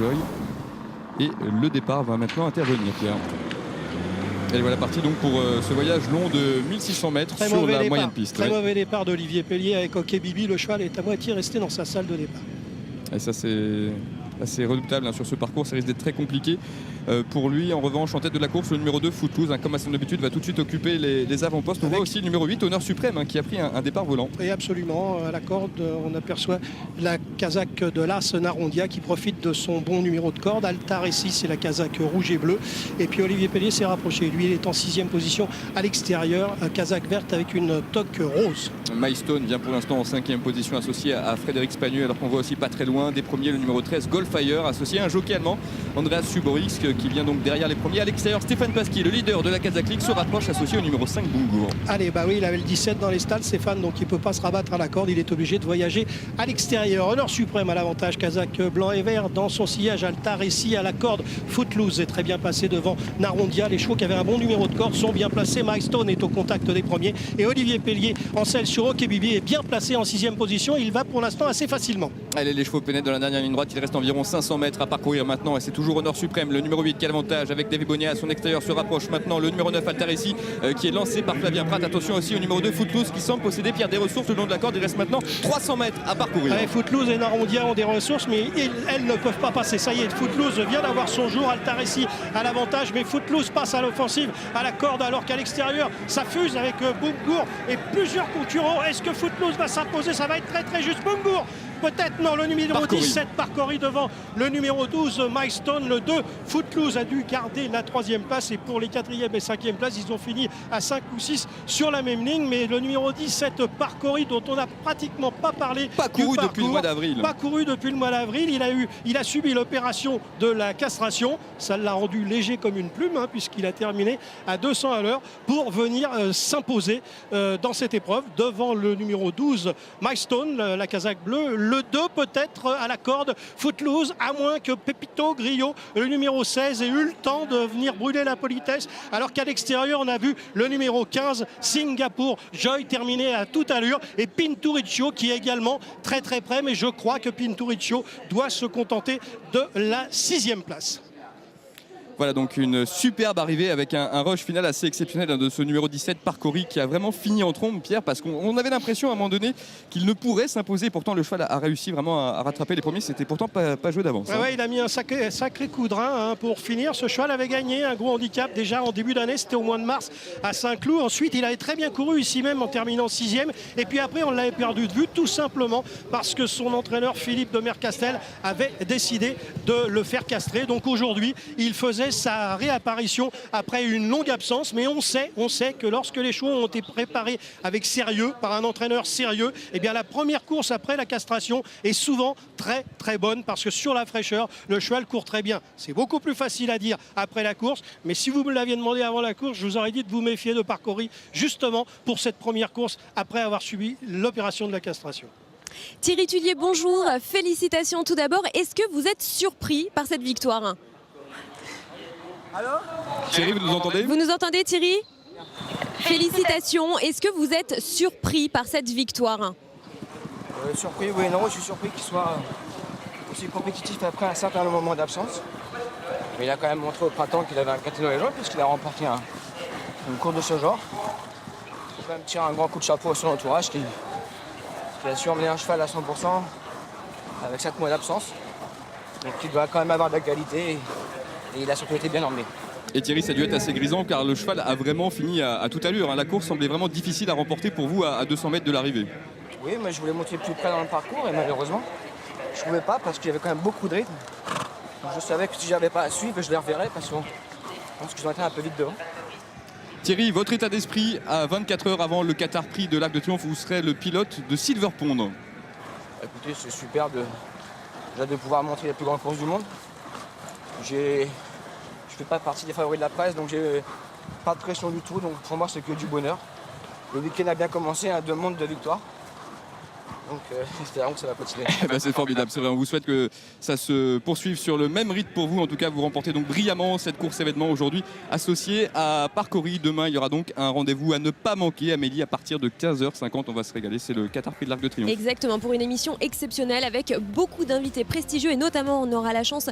Joy. Et le départ va maintenant intervenir, Pierre. Et voilà parti donc pour ce voyage long de 1600 mètres sur la moyenne piste. Très mauvais départ d'Olivier Pellier avec Hockey Bibi. Le cheval est à moitié resté dans sa salle de départ. Et ça c'est assez redoutable sur ce parcours, ça risque d'être très compliqué pour lui. En revanche, en tête de la course, le numéro 2 Footloose, comme à son habitude, va tout de suite occuper les avant-postes. On voit aussi le numéro 8 Honneur Suprême qui a pris un départ volant. Et absolument, à la corde, on aperçoit la casaque de l'As Narondia qui profite de son bon numéro de corde. Altaressi, c'est la casaque rouge et bleue. Et puis Olivier Pellier s'est rapproché. Lui, il est en 6e position à l'extérieur, casaque verte avec une toque rose. Milestone vient pour l'instant en 5e position, associé à Frédéric Spagneux, alors qu'on voit aussi pas très loin des premiers le numéro 13 Goldfire, associé à un jockey allemand, Andreas Suborix, qui vient donc derrière les premiers. À l'extérieur, Stéphane Pasquier, le leader de la Kazakh League, se rapproche, associé au numéro 5 Bungur. Allez, bah oui, il avait le 17 dans les stalles, Stéphane, donc il ne peut pas se rabattre à la corde, il est obligé de voyager à l'extérieur. Honneur Suprême à l'avantage, Kazakh blanc et vert dans son sillage. Altaressi à la corde, Footloose est très bien passé devant Narondia. Les chevaux qui avaient un bon numéro de corde sont bien placés. Milestone est au contact des premiers et Olivier Pellier en selle sur Hockey Bibi est bien placé en 6e position. Il va pour l'instant assez facilement. Allez, les chevaux pénètrent dans la dernière ligne droite, il reste environ 500 mètres à parcourir maintenant et c'est toujours Honneur Suprême, le numéro 8 qui a l'avantage avec David Bonnier à son extérieur, se rapproche maintenant le numéro 9 Altaressi qui est lancé par Flavien Prat. Attention aussi au numéro 2 Footloose qui semble posséder, Pierre, des ressources le long de la corde. Il reste maintenant 300 mètres à parcourir. Ouais, Footloose et Narondia ont des ressources mais elles ne peuvent pas passer. Ça y est, Footloose vient d'avoir son jour. Altaressi à l'avantage mais Footloose passe à l'offensive à la corde alors qu'à l'extérieur ça fuse avec Bungur et plusieurs concurrents. Est-ce que Footloose va s'imposer? Ça va être très très juste. Bungur peut-être, non, le numéro 17 Parcouri devant le numéro 12 Milestone. Le 2 Footloose a dû garder la 3e place et pour les 4e et 5e places ils ont fini à 5 ou 6 sur la même ligne. Mais le numéro 17 Parcouri dont on n'a pratiquement pas parlé, pas couru depuis le mois d'avril. Pas couru depuis le mois d'avril. Il a subi l'opération de la castration. Ça l'a rendu léger comme une plume puisqu'il a terminé à 200 à l'heure pour venir s'imposer dans cette épreuve devant le numéro 12 Milestone, la casaque bleue. Le 2 peut-être à la corde Footloose, à moins que Pepito Grillo, le numéro 16, ait eu le temps de venir brûler la politesse, alors qu'à l'extérieur on a vu le numéro 15 Singapour Joy terminer à toute allure et Pinturicchio qui est également très très près, mais je crois que Pinturicchio doit se contenter de la 6e place. Voilà donc une superbe arrivée avec un rush final assez exceptionnel de ce numéro 17 Parcouri qui a vraiment fini en trombe, Pierre, parce qu'on avait l'impression à un moment donné qu'il ne pourrait s'imposer. Pourtant le cheval a réussi vraiment à rattraper les premiers. C'était pourtant pas joué d'avance. Ouais, il a mis un sacré coup de rein pour finir. Ce cheval avait gagné un gros handicap déjà en début d'année, c'était au mois de mars à Saint-Cloud. Ensuite il avait très bien couru ici même en terminant 6e et puis après on l'avait perdu de vue tout simplement parce que son entraîneur Philippe de Mercastel avait décidé de le faire castrer. Donc aujourd'hui il faisait sa réapparition après une longue absence, mais on sait que lorsque les chevaux ont été préparés avec sérieux par un entraîneur sérieux, eh bien la première course après la castration est souvent très très bonne parce que sur la fraîcheur le cheval court très bien. C'est beaucoup plus facile à dire après la course, mais si vous me l'aviez demandé avant la course, je vous aurais dit de vous méfier de Parcouri justement pour cette première course après avoir subi l'opération de la castration. Thierry Tullier, bonjour, félicitations tout d'abord. Est-ce que vous êtes surpris par cette victoire? Alors Thierry, vous nous entendez? Vous nous entendez, Thierry? Félicitations. Est-ce que vous êtes surpris par cette victoire? Surpris, oui et non. Je suis surpris qu'il soit aussi compétitif après un certain moment d'absence. Mais il a quand même montré au printemps qu'il avait un quintet dans les jambes puisqu'il a remporté une course de ce genre. Il faut quand même tirer un grand coup de chapeau à son entourage qui a su emmener un cheval à 100% avec 7 mois d'absence. Donc il doit quand même avoir de la qualité. Et il a surtout été bien emmené. Et Thierry, ça a dû être assez grisant car le cheval a vraiment fini à toute allure. La course semblait vraiment difficile à remporter pour vous à 200 mètres de l'arrivée. Oui, mais je voulais monter plus près dans le parcours et malheureusement, je ne pouvais pas parce qu'il y avait quand même beaucoup de rythme. Donc je savais que si j'avais pas à suivre, je les reverrais parce que je pense qu'ils ont été un peu vite devant. Thierry, votre état d'esprit à 24 heures avant le Qatar Prix de l'Arc de Triomphe, vous serez le pilote de Silver Pond. Écoutez, c'est super déjà de pouvoir montrer les plus grandes courses du monde. Je ne fais pas partie des favoris de la presse, donc j'ai pas de pression du tout. Donc pour moi, c'est que du bonheur. Le week-end a bien commencé, à 2 mondes de victoire. Donc espérons que ça va continuer. C'est formidable, c'est vrai. On vous souhaite que ça se poursuive sur le même rythme pour vous. En tout cas, vous remportez donc brillamment cette course événement aujourd'hui associée à Parcouri. Demain, il y aura donc un rendez-vous à ne pas manquer. Amélie, à partir de 15h50, on va se régaler. C'est le Qatar Prix de l'Arc de Triomphe. Exactement, pour une émission exceptionnelle avec beaucoup d'invités prestigieux et notamment on aura la chance